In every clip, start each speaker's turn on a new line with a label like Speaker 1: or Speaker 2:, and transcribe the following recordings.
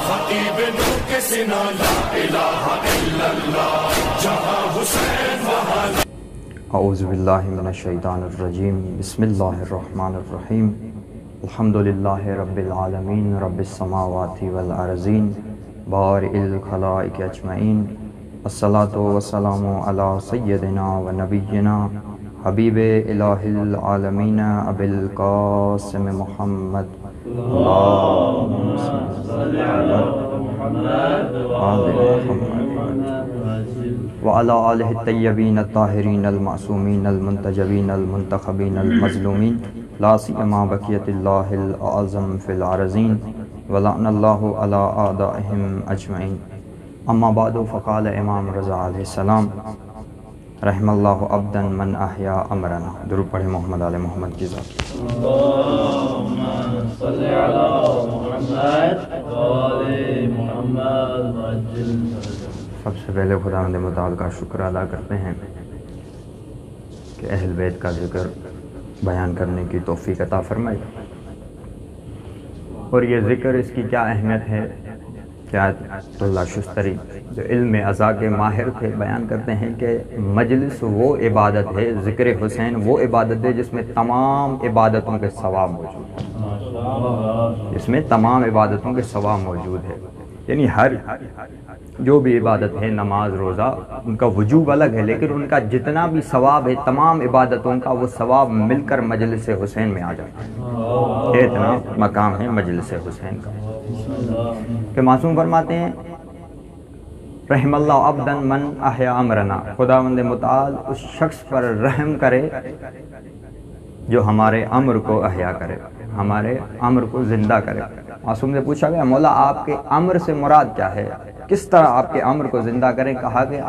Speaker 1: خطیب نور کے سنا لا الہ الا اللہ جہاں حسین وہاں
Speaker 2: اعوذ باللہ من الشیطان الرجیم بسم اللہ الرحمن الرحیم الحمدللہ رب العالمین رب السماوات والارضین بارئ الخلائق اجمعین الصلاۃ والسلام علی سیدنا و نبینا حبیب الہ العالمین ابی القاسم محمد اللہم صل علی محمد وعلی آلہ الطیبین الطاہرین المعصومین المنتجبین المنتخبین المظلومین لا سیما بقیت اللہ الاعظم فی الارضین ولعن اللہ علی اعدائہم اجمعین اما بعد فقال امام رضا علیہ السلام رحم اللہ عبدا من احیا امرنا. درود پڑھیں محمد علی محمد کی ذات.
Speaker 3: اللہم صل علی محمد وآل محمد وعجل.
Speaker 2: سب سے پہلے خداوند متعال کا شکر ادا کرتے ہیں کہ اہل بیت کا ذکر بیان کرنے کی توفیق عطا فرمائی. اور یہ ذکر اس کی کیا اہمیت ہے کہ آیت اللہ شستری جو علم ازا کے ماہر تھے بیان کرتے ہیں کہ مجلس وہ عبادت ہے، ذکر حسین وہ عبادت ہے جس میں تمام عبادتوں کے ثواب موجود ہے، جس میں تمام عبادتوں کے ثواب موجود ہے. یعنی ہر جو بھی عبادت ہے، نماز روزہ، ان کا وجوب الگ ہے لیکن ان کا جتنا بھی ثواب ہے تمام عبادتوں کا وہ ثواب مل کر مجلس حسین میں آ جاتا ہے. اتنا مقام ہے مجلس حسین کا کہ معصوم فرماتے ہیں رحم اللہ عبدا من احیا امرنا، خداوند متعال اس شخص پر رحم کرے جو ہمارے امر کو احیا کرے، ہمارے امر کو زندہ کرے. معصوم سے پوچھا گیا مولا آپ کے امر سے مراد کیا ہے، کس طرح آپ کے امر کو زندہ کریں؟ کہا کہ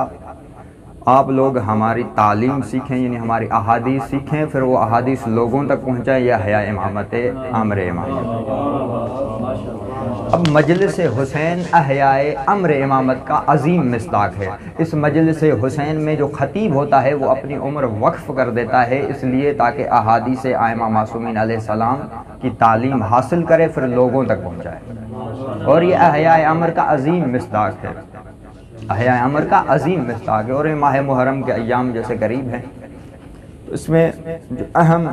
Speaker 2: آپ لوگ ہماری تعلیم سیکھیں، یعنی ہماری احادیث سیکھیں، پھر وہ احادیث لوگوں تک پہنچائیں. یا حیا امامت امر امامت. اب مجلس حسین احیاء امر امامت کا عظیم مصداق ہے. اس مجلس حسین میں جو خطیب ہوتا ہے وہ اپنی عمر وقف کر دیتا ہے اس لیے تاکہ احادیث ائمہ معصومین علیہ السلام کی تعلیم حاصل کرے پھر لوگوں تک پہنچائے. اور یہ احیاء امر کا عظیم مصداق ہے، احیاء امر کا عظیم مصداق ہے. اور یہ ماہ محرم کے ایام جیسے قریب ہیں اس میں جو اہم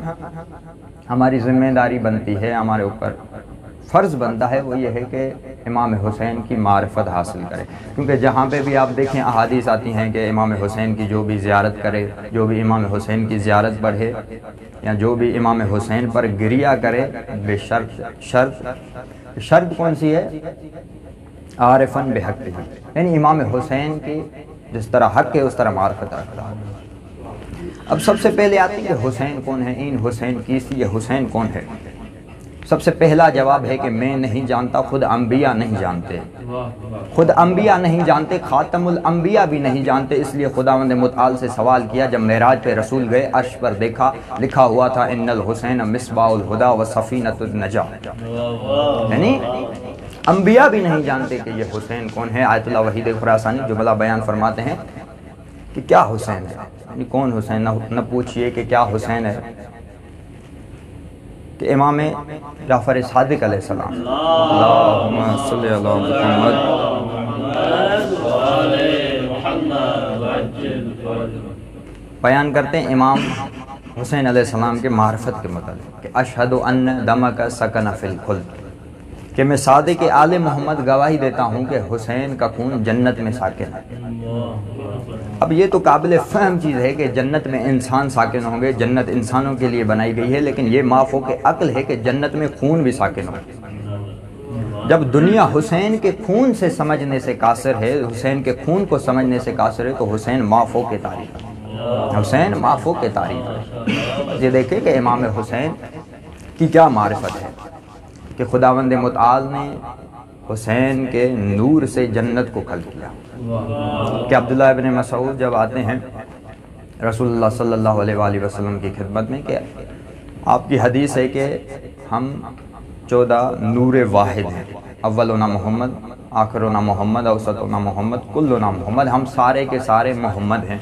Speaker 2: ہماری ذمہ داری بنتی ہے، ہمارے اوپر فرض بنتا ہے، وہ یہ ہے کہ امام حسین کی معرفت حاصل کرے. کیونکہ جہاں پہ بھی آپ دیکھیں احادیث آتی ہیں کہ امام حسین کی جو بھی زیارت کرے، جو بھی امام حسین کی زیارت پڑھے یا جو بھی امام حسین پر گریہ کرے بے شرط کون سی ہے؟ عارفاً بحق ہی، یعنی امام حسین کی جس طرح حق ہے اس طرح معرفت رکھتا ہے. اب سب سے پہلے آتی ہے کہ حسین کون ہے، این حسین کیسی، یہ حسین کون ہے؟ سب سے پہلا جواب ہے کہ میں نہیں جانتا، خود انبیاء نہیں جانتے، خود انبیاء نہیں جانتے، خاتم الانبیاء بھی نہیں جانتے. اس لیے خداوند متعال سے سوال کیا جب معراج پہ رسول گئے، عرش پر دیکھا لکھا ہوا تھا ان الحسین مصباح الہدی و سفینۃ النجاۃ. یعنی انبیاء بھی نہیں جانتے کہ یہ حسین کون ہے. آیت اللہ وحید خراسانی جو بلا بیان فرماتے ہیں کہ کیا حسین ہے، یعنی کون حسین. نہ پوچھئے کہ کیا حسین ہے، کہ امام جعفر صادق علیہ السلام اللہم صلی علی محمد بیان کرتے ہیں امام حسین علیہ السلام کے معرفت کے متعلق کہ اشہد ان دمک سکن فی الخلد، کہ میں صادق آل محمد گواہی دیتا ہوں کہ حسین کا خون جنت میں ساکن ہے. اب یہ تو قابل فہم چیز ہے کہ جنت میں انسان ساکن ہوں گے، جنت انسانوں کے لیے بنائی گئی ہے، لیکن یہ مافوق عقل ہے کہ جنت میں خون بھی ساکن ہو. جب دنیا حسین کے خون سے سمجھنے سے قاصر ہے، حسین کے خون کو سمجھنے سے قاصر ہے، تو حسین مافوق تاریخ ہے، حسین مافوق تاریخ ہے. یہ دیکھیں کہ امام حسین کی کیا معرفت ہے کہ خداوند متعال نے حسین کے نور سے جنت کو خلق کیا. کہ عبداللہ ابن مسعود جب آتے ہیں رسول اللہ صلی اللہ علیہ وآلہ وسلم کی خدمت میں کہ آپ کی حدیث ہے کہ ہم 14 نور واحد ہیں، اولنا محمد، آخرنا محمد، اوسطنا محمد، کلنا محمد، ہم سارے کے سارے محمد ہیں.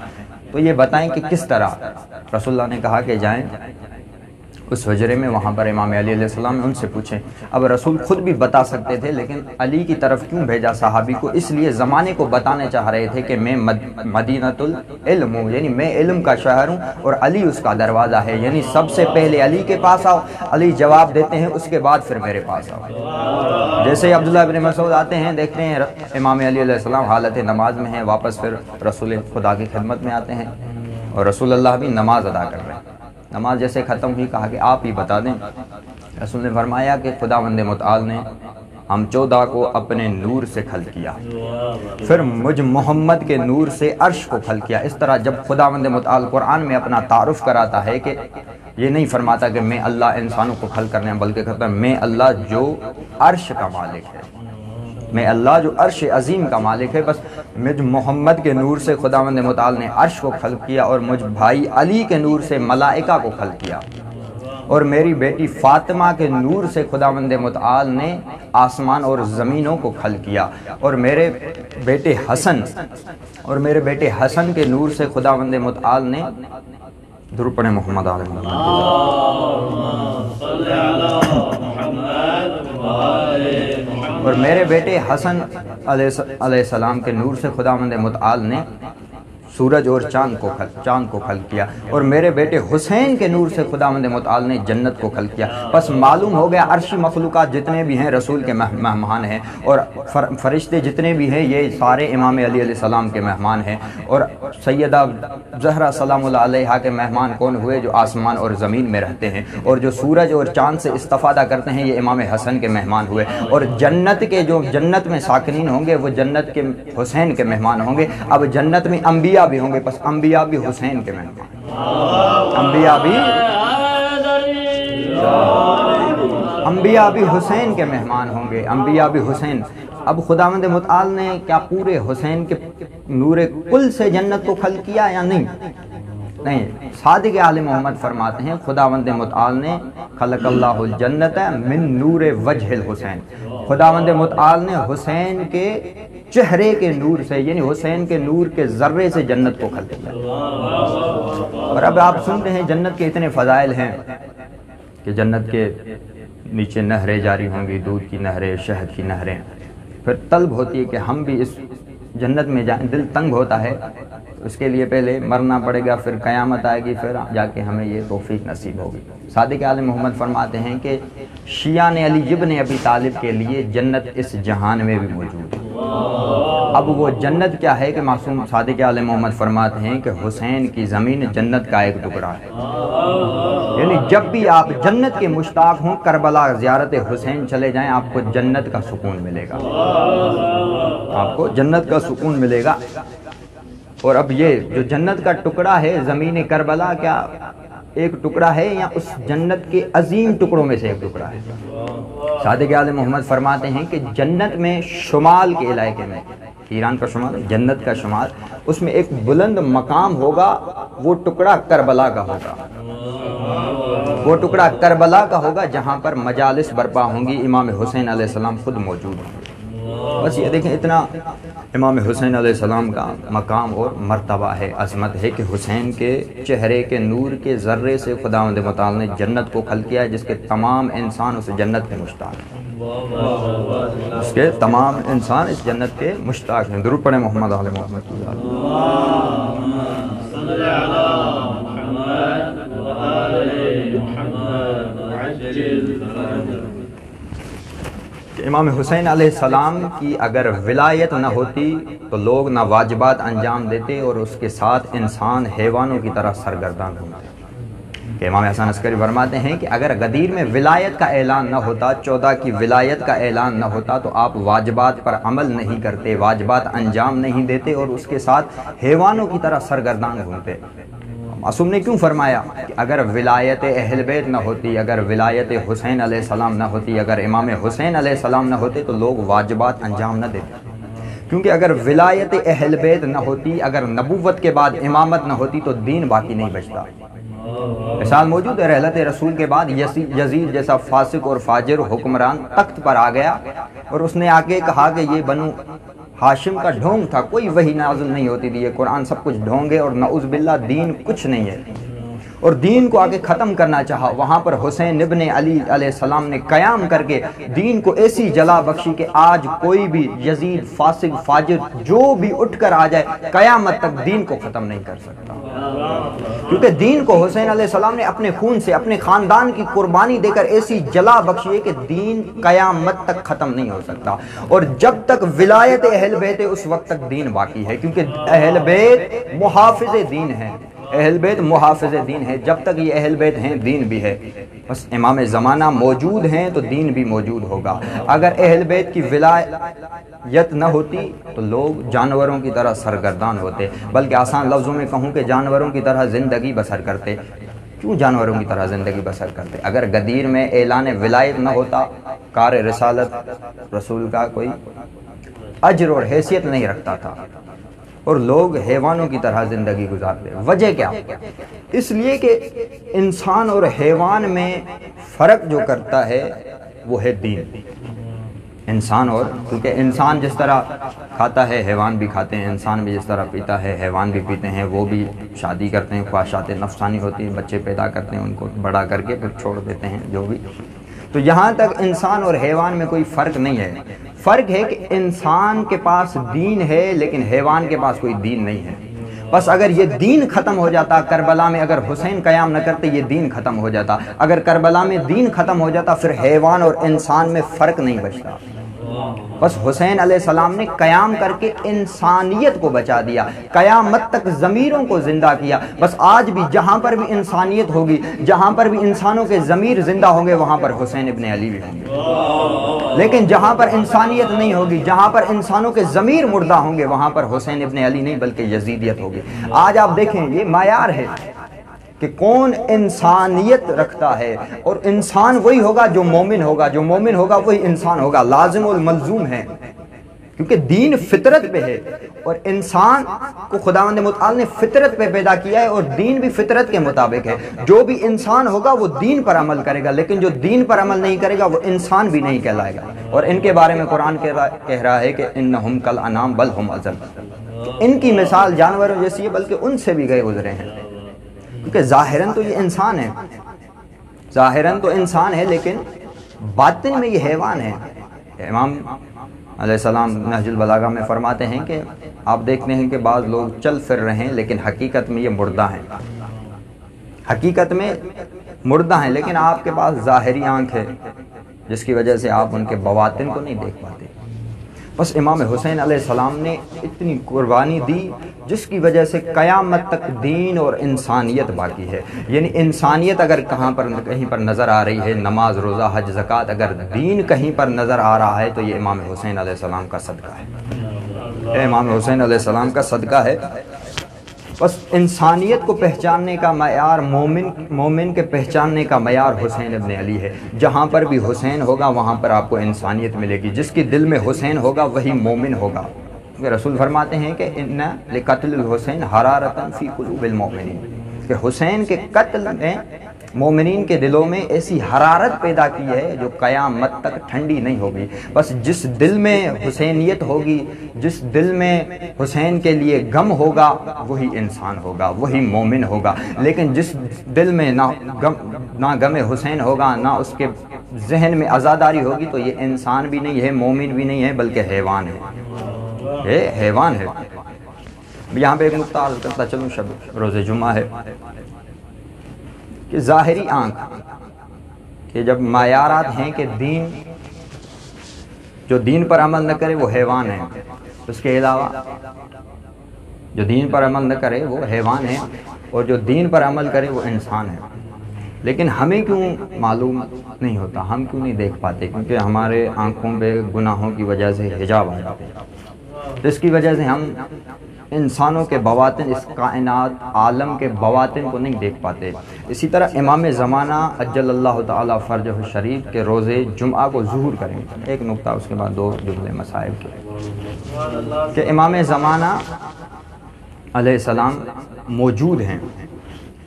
Speaker 2: تو یہ بتائیں کہ کس طرح؟ رسول اللہ نے کہا کہ جائیں اس حجرے میں، وہاں پر امام علی علیہ السلام نے ان سے پوچھیں۔ اب رسول خود بھی بتا سکتے تھے، لیکن علی کی طرف کیوں بھیجا صحابی کو؟ اس لیے زمانے کو بتانے چاہ رہے تھے کہ میں مدینۃ العلم ہوں، یعنی میں علم کا شہر ہوں اور علی اس کا دروازہ ہے، یعنی سب سے پہلے علی کے پاس آؤ، علی جواب دیتے ہیں، اس کے بعد پھر میرے پاس آؤ۔ جیسے عبداللہ ابن مسعود آتے ہیں، دیکھتے ہیں امام علی علیہ السلام حالت نماز میں ہیں، واپس پھر رسول خدا کی خدمت میں آتے ہیں اور رسول اللہ بھی نماز ادا کر رہے ہیں۔ نماز جیسے ختم ہوئی، کہا کہ آپ ہی بتا دیں۔ رسول نے فرمایا کہ خداوند متعال نے ہم 14 کو اپنے نور سے کھل کیا، پھر مجھ محمد کے نور سے عرش کو کھل کیا۔ اس طرح جب خداوند متعال قرآن میں اپنا تعارف کراتا ہے کہ یہ نہیں فرماتا کہ میں اللہ انسانوں کو کھل کرنے، بلکہ کہتا ہے میں اللہ جو عرش کا مالک ہے، میں اللہ جو عرش عظیم کا مالک ہے۔ بس مجھ محمد کے نور سے خداوند متعال نے عرش کو خلق کیا اور مجھ بھائی علی کے نور سے ملائکہ کو خلق کیا، اور میری بیٹی فاطمہ کے نور سے خداوند متعال نے آسمان اور زمینوں کو خلق کیا، اور میرے بیٹے حسن کے نور سے خداوند متعال نے درود پڑھیں محمد علیہ اور میرے بیٹے حسن علیہ السلام کے نور سے خداوند متعال نے سورج اور چاند کو خلق کیا، اور میرے بیٹے حسین کے نور سے خداوند متعال نے جنت کو خلق کیا۔ بس معلوم ہو گیا عرشی مخلوقات جتنے بھی ہیں رسول کے مہمان ہیں، اور فرشتے جتنے بھی ہیں یہ سارے امام علی علیہ السلام کے مہمان ہیں، اور سیدہ زہرا سلام اللہ علیہا کے مہمان کون ہوئے؟ جو آسمان اور زمین میں رہتے ہیں، اور جو سورج اور چاند سے استفادہ کرتے ہیں یہ امام حسن کے مہمان ہوئے، اور جنت کے جو جنت میں ساکنین ہوں گے وہ جنت کے حسین کے مہمان ہوں گے۔ اب جنت میں انبیاء بھی ہوں گے، پس انبیاء بھی حسین کے مہمان، انبیاء بھی حسین کے مہمان ہوں گے، انبیاء بھی حسین۔ اب خداوند متعال نے کیا پورے حسین کے نور کل سے جنت کو خلق کیا یا نہیں؟ صادق آل محمد فرماتے ہیں خداوند متعال نے خلق اللہ الجنت من نور وجہ الحسین، خداوند متعال نے حسین کے چہرے کے نور سے، یعنی حسین کے نور کے ذرے سے جنت کو خلق کیا۔ اور اب آپ سنتے ہیں جنت کے اتنے فضائل ہیں کہ جنت کے نیچے نہریں جاری ہوں گی، دودھ کی نہریں، شہد کی نہریں۔ پھر طلب ہوتی ہے کہ ہم بھی اس جنت میں جائیں، دل تنگ ہوتا ہے، اس کے لیے پہلے مرنا پڑے گا، پھر قیامت آئے گی، پھر جا کے ہمیں یہ توفیق نصیب ہوگی۔ صادق آل محمد فرماتے ہیں کہ شیعہ نے علی ابن ابی طالب کے لیے جنت اس جہان میں بھی موجود ہے۔ اب وہ جنت کیا ہے کہ معصوم صادق آل محمد فرماتے ہیں کہ حسین کی زمین جنت کا ایک ٹکڑا ہے، یعنی جب بھی آپ جنت کے مشتاق ہوں کربلا زیارت حسین چلے جائیں، آپ کو جنت کا سکون ملے گا، آپ کو جنت کا سکون ملے گا۔ اور اب یہ جو جنت کا ٹکڑا ہے زمین کربلا، کیا ایک ٹکڑا ہے یا اس جنت کے عظیم ٹکڑوں میں سے ایک ٹکڑا ہے؟ صادق آل محمد فرماتے ہیں کہ جنت میں شمال کے علاقے میں، ایران کا شمال، جنت کا شمال، اس میں ایک بلند مقام ہوگا، وہ ٹکڑا کربلا کا ہوگا، وہ ٹکڑا کربلا کا ہوگا جہاں پر مجالس برپا ہوں گی، امام حسین علیہ السلام خود موجود ہوں گے۔ بس یہ دیکھیں اتنا امام حسین علیہ السلام کا مقام اور مرتبہ ہے، عظمت ہے کہ حسین کے چہرے کے نور کے ذرے سے خداوند متعال نے جنت کو خلق کیا ہے، جس کے تمام انسان اس جنت کے مشتاق ہیں، اس کے تمام انسان اس جنت کے مشتاق ہیں۔ درود پڑھیں محمد علیہ محمد کی ذات۔ امام حسین علیہ السلام کی اگر ولایت نہ ہوتی تو لوگ نہ واجبات انجام دیتے اور اس کے ساتھ انسان حیوانوں کی طرح سرگردان ہوتے۔ کہ امام حسن عسکری فرماتے ہیں کہ اگر غدیر میں ولایت کا اعلان نہ ہوتا، 14 کی ولایت کا اعلان نہ ہوتا، تو آپ واجبات پر عمل نہیں کرتے، واجبات انجام نہیں دیتے اور اس کے ساتھ حیوانوں کی طرح سرگردان ہوتے۔ معصوم نے کیوں فرمایا کہ اگر ولایت اہل بیت نہ ہوتی، اگر ولایت حسین علیہ السلام نہ ہوتی، اگر امام حسین علیہ السلام نہ ہوتے تو لوگ واجبات انجام نہ دیتے؟ کیونکہ اگر ولایت اہل بیت نہ ہوتی، اگر نبوت کے بعد امامت نہ ہوتی تو دین باقی نہیں بچتا۔ مثال موجود ہے، رحلت رسول کے بعد یزید جیسا فاسق اور فاجر حکمران تخت پر آ گیا اور اس نے آ کے کہا کہ یہ بنو ہاشم کا ڈھونگ تھا، کوئی وحی نازل نہیں ہوتی تھی، یہ قرآن سب کچھ ڈھونگے اور نعوذ باللہ دین کچھ نہیں ہے۔ اور دین کو آگے ختم کرنا چاہا، وہاں پر حسین ابن علی علیہ السلام نے قیام کر کے دین کو ایسی جلا بخشی کہ آج کوئی بھی یزید فاسق فاجر جو بھی اٹھ کر آ جائے قیامت تک دین کو ختم نہیں کر سکتا، کیونکہ دین کو حسین علیہ السلام نے اپنے خون سے اپنے خاندان کی قربانی دے کر ایسی جلا بخشی ہے کہ دین قیامت تک ختم نہیں ہو سکتا۔ اور جب تک ولایت اہل بیت ہے اس وقت تک دین باقی ہے، کیونکہ اہل بیت محافظ دین ہے، اہل بیت محافظ دین ہے، جب تک یہ اہل بیت ہیں دین بھی ہے۔ بس امام زمانہ موجود ہیں تو دین بھی موجود ہوگا۔ اگر اہل بیت کی ولایت نہ ہوتی تو لوگ جانوروں کی طرح سرگردان ہوتے، بلکہ آسان لفظوں میں کہوں کہ جانوروں کی طرح زندگی بسر کرتے۔ کیوں جانوروں کی طرح زندگی بسر کرتے؟ اگر غدیر میں اعلان ولایت نہ ہوتا، کار رسالت رسول کا کوئی اجر اور حیثیت نہیں رکھتا تھا، اور لوگ حیوانوں کی طرح زندگی گزارتے۔ وجہ کیا؟ اس لیے کہ انسان اور حیوان میں فرق جو کرتا ہے وہ ہے دین۔ انسان اور، کیونکہ انسان جس طرح کھاتا ہے حیوان بھی کھاتے ہیں، انسان بھی جس طرح پیتا ہے حیوان بھی پیتے ہیں، وہ بھی شادی کرتے ہیں، خواہشات نفسانی ہوتی ہیں، بچے پیدا کرتے ہیں، ان کو بڑا کر کے پھر چھوڑ دیتے ہیں جو بھی۔ تو یہاں تک انسان اور حیوان میں کوئی فرق نہیں ہے۔ فرق ہے کہ انسان کے پاس دین ہے لیکن حیوان کے پاس کوئی دین نہیں ہے۔ بس اگر یہ دین ختم ہو جاتا، کربلا میں اگر حسین قیام نہ کرتے یہ دین ختم ہو جاتا، اگر کربلا میں دین ختم ہو جاتا پھر حیوان اور انسان میں فرق نہیں بچتا۔ بس حسین علیہ السلام نے قیام کر کے انسانیت کو بچا دیا، قیامت تک ضمیروں کو زندہ کیا۔ بس آج بھی جہاں پر بھی انسانیت ہوگی، جہاں پر بھی انسانوں کے ضمیر زندہ ہوں گے وہاں پر حسین ابن علی بھی ہوں گے، لیکن جہاں پر انسانیت نہیں ہوگی، جہاں پر انسانوں کے ضمیر مردہ ہوں گے وہاں پر حسین ابن علی نہیں بلکہ یزیدیت ہوگی۔ آج آپ دیکھیں یہ معیار ہے کہ کون انسانیت رکھتا ہے، اور انسان وہی ہوگا جو مومن ہوگا، جو مومن ہوگا وہی انسان ہوگا، لازم والملزوم ہے، کیونکہ دین فطرت پہ ہے اور انسان کو خداوند متعال نے فطرت پہ پیدا کیا ہے اور دین بھی فطرت کے مطابق ہے۔ جو بھی انسان ہوگا وہ دین پر عمل کرے گا، لیکن جو دین پر عمل نہیں کرے گا وہ انسان بھی نہیں کہلائے گا۔ اور ان کے بارے میں قرآن کہہ رہا ہے کہ انہم کالانعام بل ہم اضل، ان کی مثال جانوروں جیسی ہے بلکہ ان سے بھی گئے گزرے ہیں، کیونکہ ظاہراً تو یہ انسان ہے، ظاہراً تو انسان ہے لیکن باطن میں یہ حیوان ہے۔ امام علیہ السلام نہج البلاغہ میں فرماتے ہیں کہ آپ دیکھتے ہیں کہ بعض لوگ چل پھر رہے ہیں لیکن حقیقت میں یہ مردہ ہیں، حقیقت میں مردہ ہیں، لیکن آپ کے پاس ظاہری آنکھ ہے جس کی وجہ سے آپ ان کے بواطن کو نہیں دیکھ پاتے۔ بس امام حسین علیہ السلام نے اتنی قربانی دی جس کی وجہ سے قیامت تک دین اور انسانیت باقی ہے۔ یعنی انسانیت اگر کہیں پر نظر آ رہی ہے، نماز روزہ حج زکوٰۃ، اگر دین کہیں پر نظر آ رہا ہے تو یہ امام حسین علیہ السلام کا صدقہ ہے، امام حسین علیہ السلام کا صدقہ ہے۔ بس انسانیت کو پہچاننے کا معیار، مومن کے پہچاننے کا معیار حسین ابن علی ہے۔ جہاں پر بھی حسین ہوگا وہاں پر آپ کو انسانیت ملے گی، جس کی دل میں حسین ہوگا وہی مومن ہوگا۔ رسول فرماتے ہیں کہ ان لقتل الحسین حرارۃ فی قلوب المؤمنین، کہ حسین کے قتل نے مومنین کے دلوں میں ایسی حرارت پیدا کی ہے جو قیامت تک ٹھنڈی نہیں ہوگی۔ بس جس دل میں حسینیت ہوگی، جس دل میں حسین کے لیے غم ہوگا وہی انسان ہوگا، وہی مومن ہوگا۔ لیکن جس دل میں نہ غم حسین ہوگا، نہ اس کے ذہن میں عزاداری ہوگی تو یہ انسان بھی نہیں ہے، مومن بھی نہیں ہے بلکہ حیوان ہے، یہ حیوان ہے۔ یہاں پہ ایک نقطہ عرض کرتا چلوں، شب روز جمعہ ہے کہ ظاہری آنکھ کہ جب معیارات ہیں کہ دین، جو دین پر عمل نہ کرے وہ حیوان ہے، اس کے علاوہ جو دین پر عمل نہ کرے وہ حیوان ہے، اور جو دین پر عمل کرے وہ انسان ہے۔ لیکن ہمیں کیوں معلوم نہیں ہوتا، ہم کیوں نہیں دیکھ پاتے؟ کیونکہ ہمارے آنکھوں پہ گناہوں کی وجہ سے حجاب آ جاتے ہیں، جس کی وجہ سے ہم انسانوں کے بواطن، اس کائنات عالم کے بواطن کو نہیں دیکھ پاتے۔ اسی طرح امام زمانہ عجل اللہ تعالی فرجہ الشریف کے روزے جمعہ کو ظہور کریں گے۔ ایک نقطہ اس کے بعد دو جملے مسائل کے، کہ امام زمانہ علیہ السلام موجود ہیں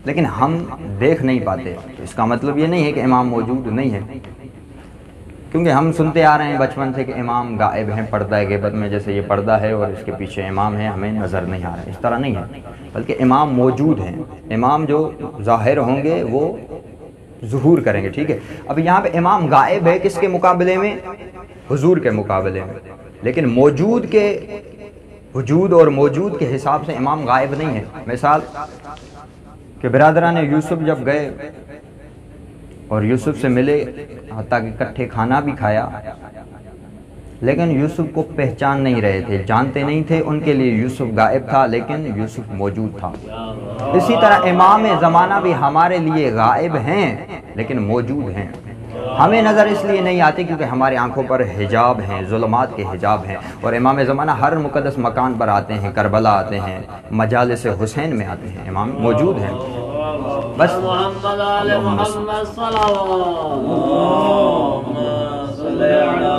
Speaker 2: لیکن ہم دیکھ نہیں پاتے۔ اس کا مطلب یہ نہیں ہے کہ امام موجود نہیں ہے، کیونکہ ہم سنتے آ رہے ہیں بچپن سے کہ امام غائب ہیں پردہ غیبت میں، جیسے یہ پردہ ہے اور اس کے پیچھے امام ہے، ہمیں نظر نہیں آ رہا ہے، اس طرح نہیں ہے، بلکہ امام موجود ہیں، امام جو ظاہر ہوں گے وہ ظہور کریں گے، ٹھیک ہے۔ اب یہاں پہ امام غائب ہے کس کے مقابلے میں؟ حضور کے مقابلے میں، لیکن موجود کے وجود اور موجود کے حساب سے امام غائب نہیں ہے۔ مثال کہ برادران یوسف جب گئے اور یوسف سے ملے، حتیٰ کہ اکٹھے کھانا بھی کھایا، لیکن یوسف کو پہچان نہیں رہے تھے، جانتے نہیں تھے، ان کے لیے یوسف غائب تھا لیکن یوسف موجود تھا۔ اسی طرح امام زمانہ بھی ہمارے لیے غائب ہیں لیکن موجود ہیں، ہمیں نظر اس لیے نہیں آتی کیونکہ ہماری آنکھوں پر حجاب ہیں، ظلمات کے حجاب ہیں، اور امام زمانہ ہر مقدس مکان پر آتے ہیں، کربلا آتے ہیں، مجالس حسین میں آتے ہیں، امام موجود ہیں۔ بس
Speaker 3: محمد آل محمد صلوات صلی علی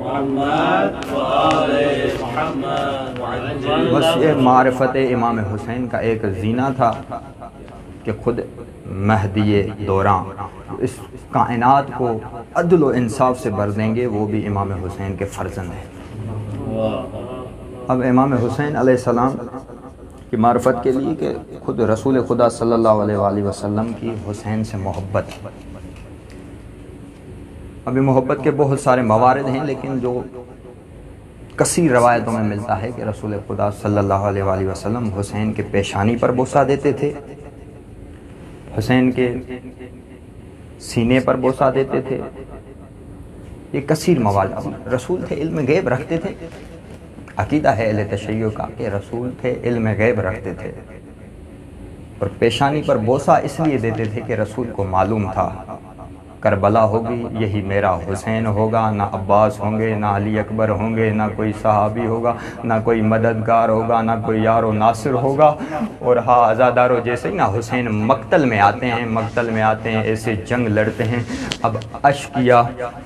Speaker 3: محمد وآل محمد۔
Speaker 2: بس یہ معرفت امام حسین کا ایک زینہ تھا کہ خود مہدی دوران اس کائنات کو عدل و انصاف سے بھر دیں گے، وہ بھی امام حسین کے فرزند ہیں۔ اب امام حسین علیہ السلام کی معرفت کے لیے کہ خود رسول خدا صلی اللہ علیہ وآلہ وسلم کی حسین سے محبت، ابھی محبت کے بہت سارے موارد ہیں، لیکن جو کثیر روایتوں میں ملتا ہے کہ رسول خدا صلی اللہ علیہ وآلہ وسلم حسین کے پیشانی پر بوسہ دیتے تھے، حسین کے سینے پر بوسہ دیتے تھے، یہ کثیر موارد۔ رسول تھے، علم غیب رکھتے تھے، عقیدہ ہے اہل تشیع کا کہ رسول تھے، علم غیب رکھتے تھے، اور پیشانی پر بوسہ اس لیے دیتے تھے کہ رسول کو معلوم تھا کربلا ہوگی یہی میرا حسین ہوگا، نہ عباس ہوں گے، نہ علی اکبر ہوں گے، نہ کوئی صحابی ہوگا، نہ کوئی مددگار ہوگا، نہ کوئی یار و ناصر ہوگا، اور ہاں عزادارو جیسے ہی نا حسین مقتل میں آتے ہیں، ایسے جنگ لڑتے ہیں۔ اب اشقیہ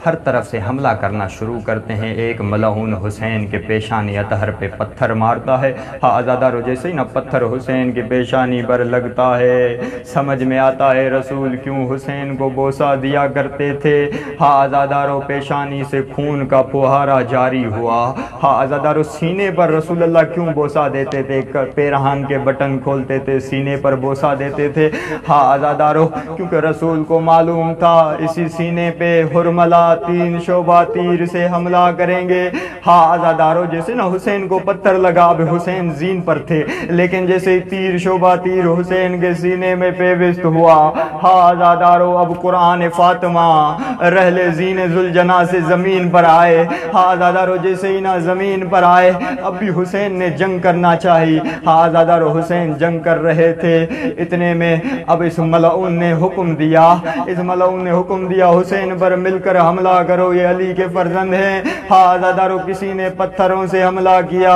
Speaker 2: ہر طرف سے حملہ کرنا شروع کرتے ہیں، ایک ملعون حسین کے پیشانی اطہر پہ پتھر مارتا ہے، ہاں عزادارو جیسے ہی نا پتھر حسین کے پیشانی پر لگتا ہے، سمجھ میں آتا ہے رسول کیوں حسین کو بوسہ دیا کرتے تھے، ہاں عزادارو پیشانی سے خون کا فوہارا جاری ہوا، ہاں عزادارو سینے پر رسول اللہ کیوں بوسہ دیتے تھے، پیرہان کے بٹن کھولتے تھے، سینے پر بوسہ دیتے تھے، ہاں عزادارو کیونکہ رسول کو معلوم تھا اسی سینے پہ حرملہ 3 شعبہ تیر سے حملہ کریں گے، ہاں عزادارو جیسے نا حسین کو پتھر لگا، اب حسین زین پر تھے، لیکن جیسے تیر شعبہ تیر حسین کے سینے میں پیوست ہوا، ہاں عزادارو اب قرآن فاتحہ رحل زین ذوالجناح سے زمین پر آئے، ہاں عزادارو جیسے ہی نا زمین پر آئے، اب بھی حسین نے جنگ کرنا چاہی، ہاں عزادارو حسین جنگ کر رہے تھے، اتنے میں اب اس ملعون نے حکم دیا حسین پر مل کر حملہ کرو، یہ علی کے فرزند ہیں، ہاں عزادارو کسی نے پتھروں سے حملہ کیا،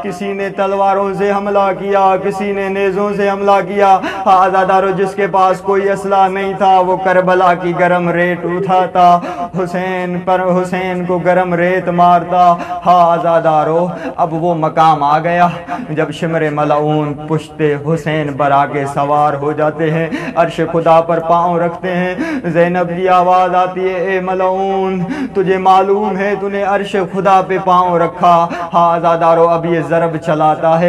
Speaker 2: کسی نے تلواروں سے حملہ کیا، کسی نے نیزوں سے حملہ کیا، ہاں عزادارو جس کے پاس کوئی اسلحہ نہیں تھا وہ کربلا کی گرم ریت اٹھاتا، حسین کو گرم ریت مارتا، ہاں عزادارو اب وہ مقام آ گیا جب شمر ملعون پشت حسین پر آ کے سوار ہو جاتے ہیں، عرش خدا پر پاؤں رکھتے ہیں، زینب کی آواز آتی ہے اے ملعون تجھے معلوم ہے تو نے عرش خدا پہ پاؤں رکھا، ہاں عزادارو اب یہ ضرب چلاتا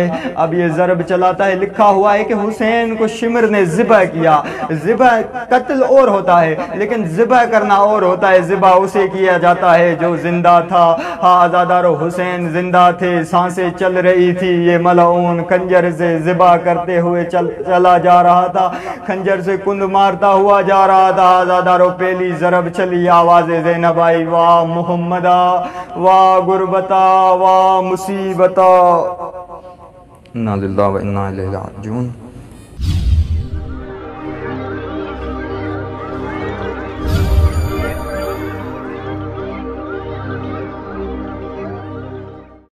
Speaker 2: ہے، لکھا ہوا ہے کہ حسین کو شمر نے ذبح کیا، ذبح قتل اور ہوتا ہے لیکن ذبح کرنا اور ہوتا ہے، ذبح اسے کیا جاتا ہے جو زندہ تھا، ہاں عزادارو حسین زندہ تھے، سانسیں چل رہی تھی، یہ ملعون خنجر سے ذبح کرتے ہوئے چلا جا رہا تھا، خنجر سے کند مارتا ہوا جا رہا تھا، عزادارو پہلی ضرب چلی، آواز زینب آئی واہ محمدہ واہ غربتہ واہ مصیبتہ، انا للہ و انا الیہ راجعون۔